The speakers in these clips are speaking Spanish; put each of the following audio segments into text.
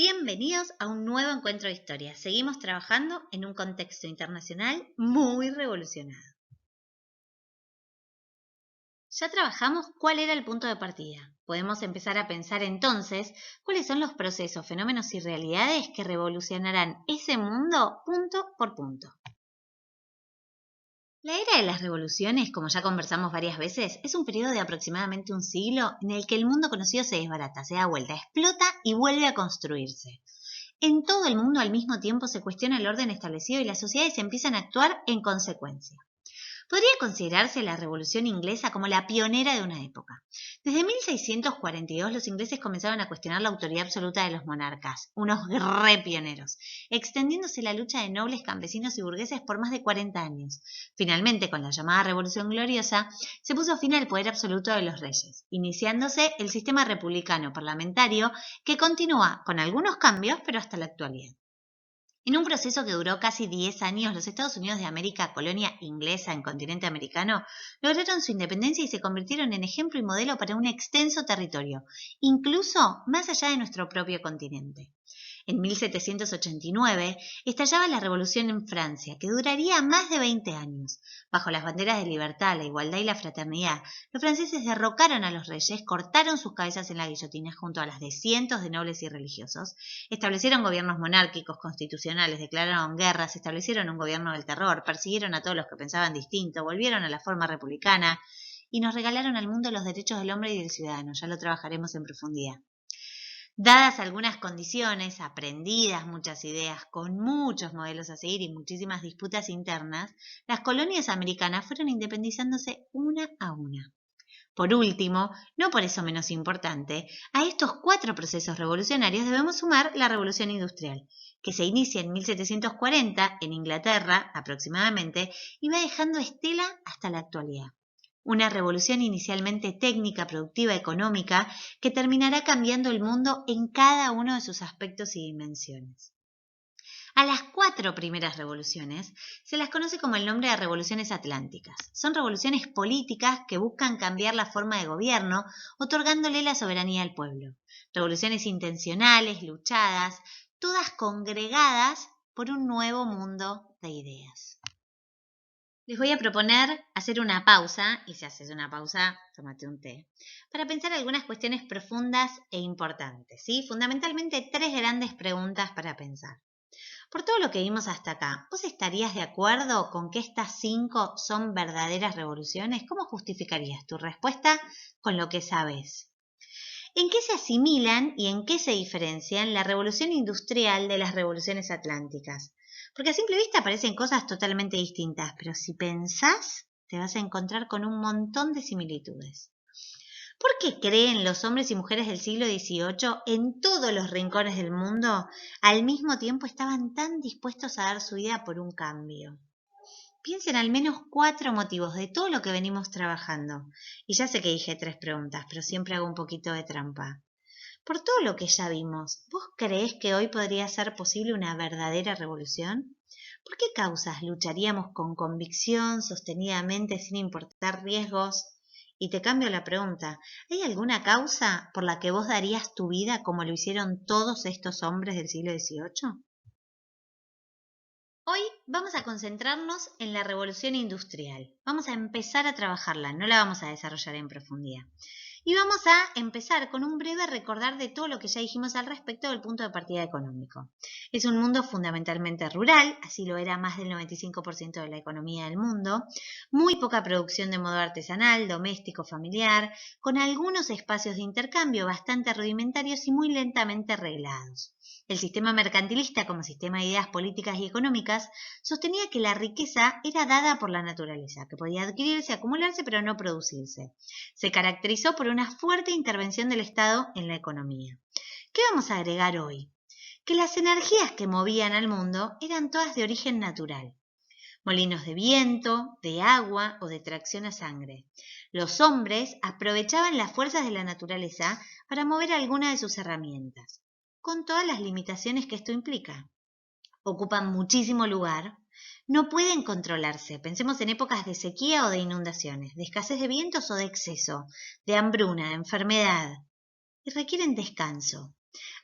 Bienvenidos a un nuevo encuentro de historia. Seguimos trabajando en un contexto internacional muy revolucionado. Ya trabajamos cuál era el punto de partida. Podemos empezar a pensar entonces cuáles son los procesos, fenómenos y realidades que revolucionarán ese mundo punto por punto. La era de las revoluciones, como ya conversamos varias veces, es un periodo de aproximadamente un siglo en el que el mundo conocido se desbarata, se da vuelta, explota y vuelve a construirse. En todo el mundo al mismo tiempo se cuestiona el orden establecido y las sociedades empiezan a actuar en consecuencia. Podría considerarse la Revolución Inglesa como la pionera de una época. Desde 1642 los ingleses comenzaron a cuestionar la autoridad absoluta de los monarcas, unos re pioneros, extendiéndose la lucha de nobles, campesinos y burgueses por más de 40 años. Finalmente, con la llamada Revolución Gloriosa, se puso fin al poder absoluto de los reyes, iniciándose el sistema republicano parlamentario que continúa con algunos cambios, pero hasta la actualidad. En un proceso que duró casi 10 años, los Estados Unidos de América, colonia inglesa en continente americano, lograron su independencia y se convirtieron en ejemplo y modelo para un extenso territorio, incluso más allá de nuestro propio continente. En 1789 estallaba la revolución en Francia, que duraría más de 20 años. Bajo las banderas de libertad, la igualdad y la fraternidad, los franceses derrocaron a los reyes, cortaron sus cabezas en la guillotina junto a las de cientos de nobles y religiosos, establecieron gobiernos monárquicos, constitucionales, declararon guerras, establecieron un gobierno del terror, persiguieron a todos los que pensaban distinto, volvieron a la forma republicana y nos regalaron al mundo los derechos del hombre y del ciudadano. Ya lo trabajaremos en profundidad. Dadas algunas condiciones, aprendidas muchas ideas, con muchos modelos a seguir y muchísimas disputas internas, las colonias americanas fueron independizándose una a una. Por último, no por eso menos importante, a estos 4 procesos revolucionarios debemos sumar la Revolución Industrial, que se inicia en 1740 en Inglaterra aproximadamente y va dejando estela hasta la actualidad. Una revolución inicialmente técnica, productiva, económica, que terminará cambiando el mundo en cada uno de sus aspectos y dimensiones. A las 4 primeras revoluciones se las conoce como el nombre de revoluciones atlánticas. Son revoluciones políticas que buscan cambiar la forma de gobierno, otorgándole la soberanía al pueblo. Revoluciones intencionales, luchadas, todas congregadas por un nuevo mundo de ideas. Les voy a proponer hacer una pausa, y si haces una pausa, tómate un té, para pensar algunas cuestiones profundas e importantes, ¿sí? Fundamentalmente 3 grandes preguntas para pensar. Por todo lo que vimos hasta acá, ¿vos estarías de acuerdo con que estas 5 son verdaderas revoluciones? ¿Cómo justificarías tu respuesta con lo que sabes? ¿En qué se asimilan y en qué se diferencian la revolución industrial de las revoluciones atlánticas? Porque a simple vista parecen cosas totalmente distintas, pero si pensás, te vas a encontrar con un montón de similitudes. ¿Por qué creen los hombres y mujeres del siglo XVIII en todos los rincones del mundo al mismo tiempo estaban tan dispuestos a dar su vida por un cambio? Piensen al menos 4 motivos de todo lo que venimos trabajando. Y ya sé que dije 3 preguntas, pero siempre hago un poquito de trampa. Por todo lo que ya vimos, ¿vos creés que hoy podría ser posible una verdadera revolución? ¿Por qué causas lucharíamos con convicción, sostenidamente, sin importar riesgos? Y te cambio la pregunta, ¿hay alguna causa por la que vos darías tu vida como lo hicieron todos estos hombres del siglo XVIII? Hoy vamos a concentrarnos en la revolución industrial. Vamos a empezar a trabajarla, no la vamos a desarrollar en profundidad. Y vamos a empezar con un breve recordar de todo lo que ya dijimos al respecto del punto de partida económico. Es un mundo fundamentalmente rural, así lo era más del 95% de la economía del mundo, muy poca producción de modo artesanal, doméstico, familiar, con algunos espacios de intercambio bastante rudimentarios y muy lentamente reglados. El sistema mercantilista, como sistema de ideas políticas y económicas, sostenía que la riqueza era dada por la naturaleza, que podía adquirirse, acumularse, pero no producirse. Se caracterizó por una fuerte intervención del Estado en la economía. ¿Qué vamos a agregar hoy? Que las energías que movían al mundo eran todas de origen natural. Molinos de viento, de agua o de tracción a sangre. Los hombres aprovechaban las fuerzas de la naturaleza para mover alguna de sus herramientas, con todas las limitaciones que esto implica. Ocupan muchísimo lugar, no pueden controlarse. Pensemos en épocas de sequía o de inundaciones, de escasez de vientos o de exceso, de hambruna, de enfermedad. Y requieren descanso.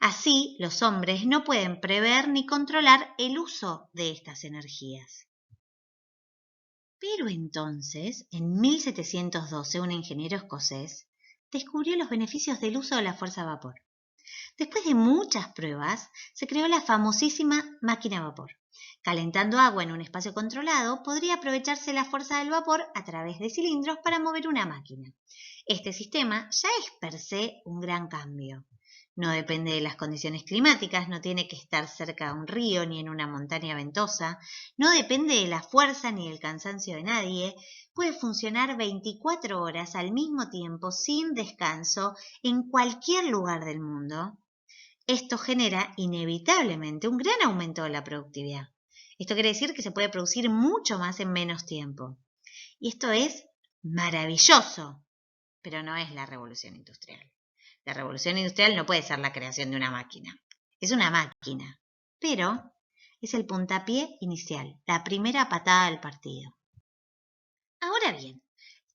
Así, los hombres no pueden prever ni controlar el uso de estas energías. Pero entonces, en 1712, un ingeniero escocés descubrió los beneficios del uso de la fuerza a vapor. Después de muchas pruebas, se creó la famosísima máquina a vapor. Calentando agua en un espacio controlado, podría aprovecharse la fuerza del vapor a través de cilindros para mover una máquina. Este sistema ya es per se un gran cambio. No depende de las condiciones climáticas, no tiene que estar cerca de un río ni en una montaña ventosa, no depende de la fuerza ni del cansancio de nadie, puede funcionar 24 horas al mismo tiempo sin descanso en cualquier lugar del mundo. Esto genera inevitablemente un gran aumento de la productividad. Esto quiere decir que se puede producir mucho más en menos tiempo. Y esto es maravilloso, pero no es la revolución industrial. La revolución industrial no puede ser la creación de una máquina. Es una máquina, pero es el puntapié inicial, la primera patada del partido. Ahora bien,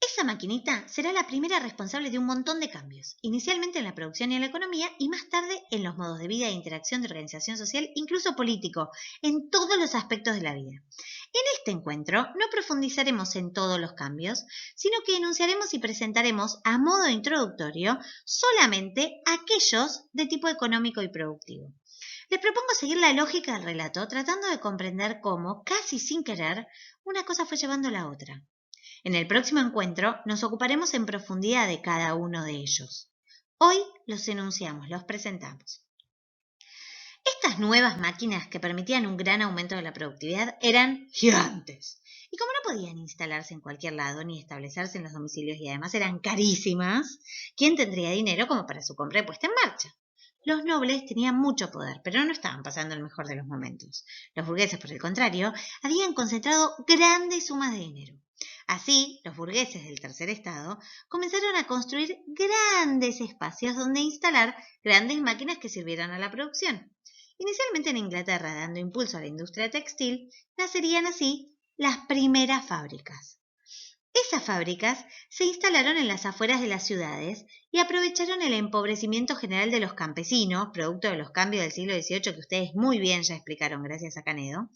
esa maquinita será la primera responsable de un montón de cambios, inicialmente en la producción y en la economía y más tarde en los modos de vida e interacción de organización social, incluso político, en todos los aspectos de la vida. En este encuentro no profundizaremos en todos los cambios, sino que enunciaremos y presentaremos a modo introductorio solamente aquellos de tipo económico y productivo. Les propongo seguir la lógica del relato tratando de comprender cómo, casi sin querer, una cosa fue llevando a la otra. En el próximo encuentro nos ocuparemos en profundidad de cada uno de ellos. Hoy los enunciamos, los presentamos. Estas nuevas máquinas que permitían un gran aumento de la productividad eran gigantes. Y como no podían instalarse en cualquier lado ni establecerse en los domicilios y además eran carísimas, ¿quién tendría dinero como para su compra y puesta en marcha? Los nobles tenían mucho poder, pero no estaban pasando el mejor de los momentos. Los burgueses, por el contrario, habían concentrado grandes sumas de dinero. Así, los burgueses del tercer estado comenzaron a construir grandes espacios donde instalar grandes máquinas que sirvieran a la producción. Inicialmente en Inglaterra, dando impulso a la industria textil, nacerían así las primeras fábricas. Esas fábricas se instalaron en las afueras de las ciudades y aprovecharon el empobrecimiento general de los campesinos, producto de los cambios del siglo XVIII que ustedes muy bien ya explicaron gracias a Canedo,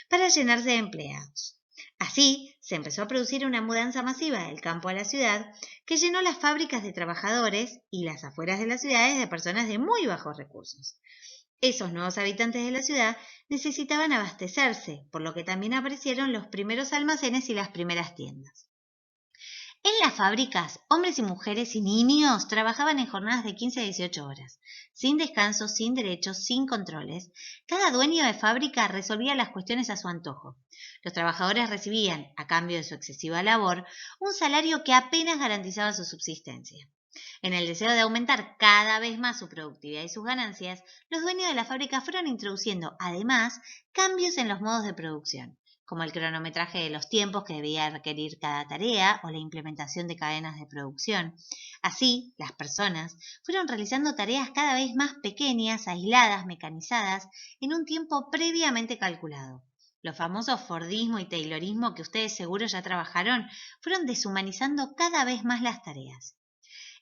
para llenarse de empleados. Así, se empezó a producir una mudanza masiva del campo a la ciudad que llenó las fábricas de trabajadores y las afueras de las ciudades de personas de muy bajos recursos. Esos nuevos habitantes de la ciudad necesitaban abastecerse, por lo que también aparecieron los primeros almacenes y las primeras tiendas. En las fábricas, hombres y mujeres y niños trabajaban en jornadas de 15 a 18 horas, sin descanso, sin derechos, sin controles. Cada dueño de fábrica resolvía las cuestiones a su antojo. Los trabajadores recibían, a cambio de su excesiva labor, un salario que apenas garantizaba su subsistencia. En el deseo de aumentar cada vez más su productividad y sus ganancias, los dueños de la fábrica fueron introduciendo, además, cambios en los modos de producción, como el cronometraje de los tiempos que debía requerir cada tarea o la implementación de cadenas de producción. Así, las personas fueron realizando tareas cada vez más pequeñas, aisladas, mecanizadas, en un tiempo previamente calculado. Los famosos Fordismo y Taylorismo que ustedes seguro ya trabajaron fueron deshumanizando cada vez más las tareas.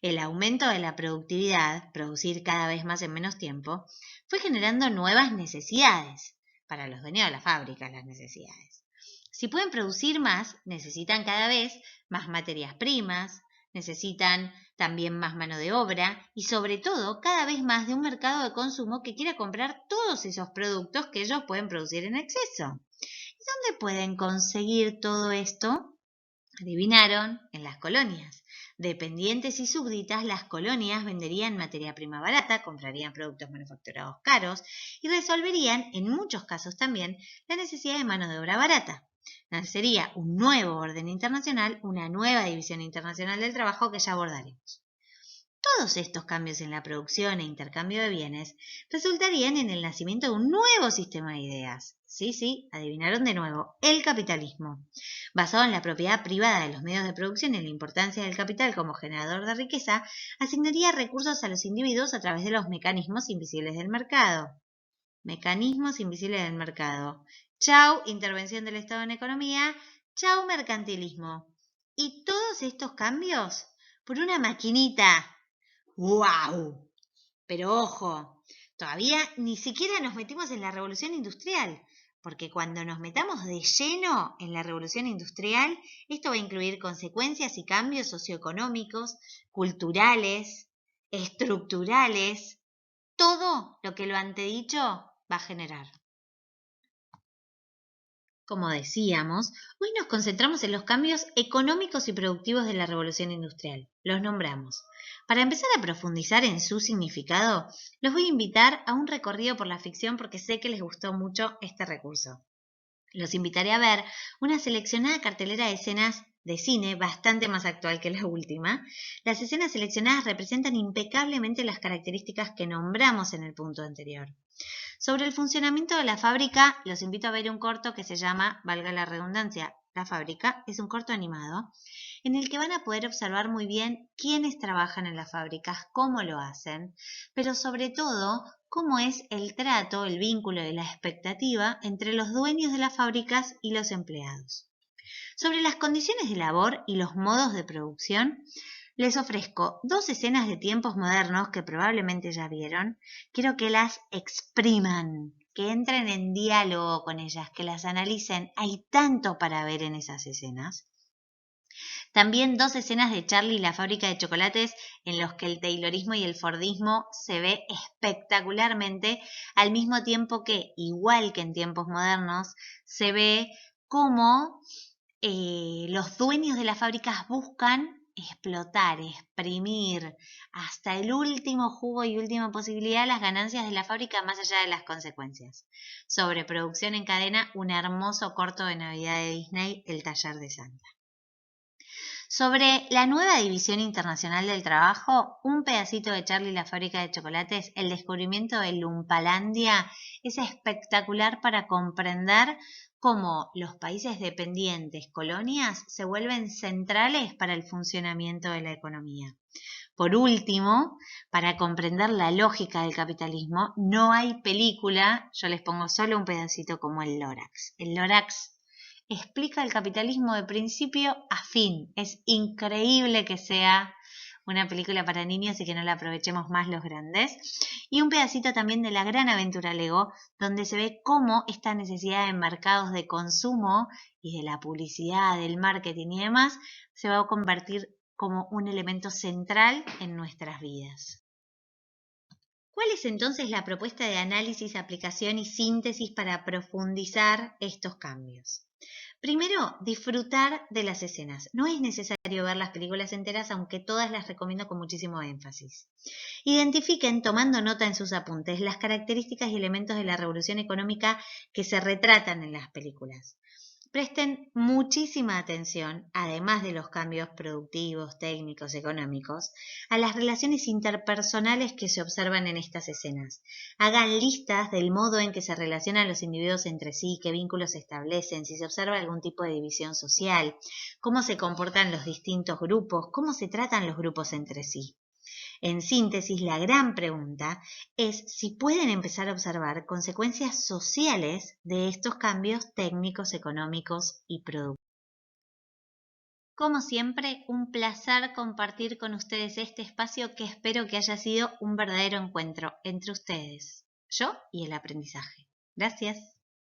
El aumento de la productividad, producir cada vez más en menos tiempo, fue generando nuevas necesidades para los dueños de la fábrica, las necesidades. Si pueden producir más, necesitan cada vez más materias primas, necesitan también más mano de obra y sobre todo cada vez más de un mercado de consumo que quiera comprar todos esos productos que ellos pueden producir en exceso. ¿Y dónde pueden conseguir todo esto? Adivinaron, en las colonias. Dependientes y súbditas, las colonias venderían materia prima barata, comprarían productos manufacturados caros y resolverían, en muchos casos también, la necesidad de mano de obra barata. Nacería un nuevo orden internacional, una nueva división internacional del trabajo que ya abordaremos. Todos estos cambios en la producción e intercambio de bienes resultarían en el nacimiento de un nuevo sistema de ideas. Sí, adivinaron de nuevo, el capitalismo. Basado en la propiedad privada de los medios de producción y en la importancia del capital como generador de riqueza, asignaría recursos a los individuos a través de los mecanismos invisibles del mercado. Mecanismos invisibles del mercado. Chau, intervención del Estado en economía. Chau, mercantilismo. Y todos estos cambios por una maquinita. ¡Wow! Pero ojo, Todavía ni siquiera nos metimos en la revolución industrial, porque cuando nos metamos de lleno en la revolución industrial, esto va a incluir consecuencias y cambios socioeconómicos, culturales, estructurales, todo lo que lo antedicho va a generar. Como decíamos, hoy nos concentramos en los cambios económicos y productivos de la revolución industrial. Los nombramos. Para empezar a profundizar en su significado, los voy a invitar a un recorrido por la ficción porque sé que les gustó mucho este recurso. Los invitaré a ver una seleccionada cartelera de escenas de cine bastante más actual que la última. Las escenas seleccionadas representan impecablemente las características que nombramos en el punto anterior. Sobre el funcionamiento de la fábrica, los invito a ver un corto que se llama, valga la redundancia, La fábrica. Es un corto animado en el que van a poder observar muy bien quiénes trabajan en las fábricas, cómo lo hacen, pero sobre todo cómo es el trato, el vínculo y la expectativa entre los dueños de las fábricas y los empleados. Sobre las condiciones de labor y los modos de producción, les ofrezco 2 escenas de tiempos modernos que probablemente ya vieron. Quiero que las expriman, que entren en diálogo con ellas, que las analicen. Hay tanto para ver en esas escenas. También 2 escenas de Charlie y la fábrica de chocolates en los que el taylorismo y el fordismo se ve espectacularmente, al mismo tiempo que, igual que en tiempos modernos, se ve cómo los dueños de las fábricas buscan explotar, exprimir hasta el último jugo y última posibilidad las ganancias de la fábrica más allá de las consecuencias. Sobre producción en cadena, un hermoso corto de Navidad de Disney, El taller de Santa. Sobre la nueva división internacional del trabajo, un pedacito de Charlie y la fábrica de chocolates, el descubrimiento de Lumpalandia, es espectacular para comprender cómo los países dependientes, colonias, se vuelven centrales para el funcionamiento de la economía. Por último, para comprender la lógica del capitalismo, no hay película, yo les pongo solo un pedacito como el Lorax. El Lorax explica el capitalismo de principio a fin. Es increíble que sea una película para niños y que no la aprovechemos más los grandes. Y un pedacito también de La gran aventura Lego, donde se ve cómo esta necesidad de mercados de consumo y de la publicidad, del marketing y demás, se va a convertir como un elemento central en nuestras vidas. ¿Cuál es entonces la propuesta de análisis, aplicación y síntesis para profundizar estos cambios? Primero, disfrutar de las escenas. No es necesario ver las películas enteras, aunque todas las recomiendo con muchísimo énfasis. Identifiquen, tomando nota en sus apuntes, las características y elementos de la revolución económica que se retratan en las películas. Presten muchísima atención, además de los cambios productivos, técnicos, económicos, a las relaciones interpersonales que se observan en estas escenas. Hagan listas del modo en que se relacionan los individuos entre sí, qué vínculos se establecen, si se observa algún tipo de división social, cómo se comportan los distintos grupos, cómo se tratan los grupos entre sí. En síntesis, la gran pregunta es si pueden empezar a observar consecuencias sociales de estos cambios técnicos, económicos y productivos. Como siempre, un placer compartir con ustedes este espacio que espero que haya sido un verdadero encuentro entre ustedes, yo y el aprendizaje. Gracias.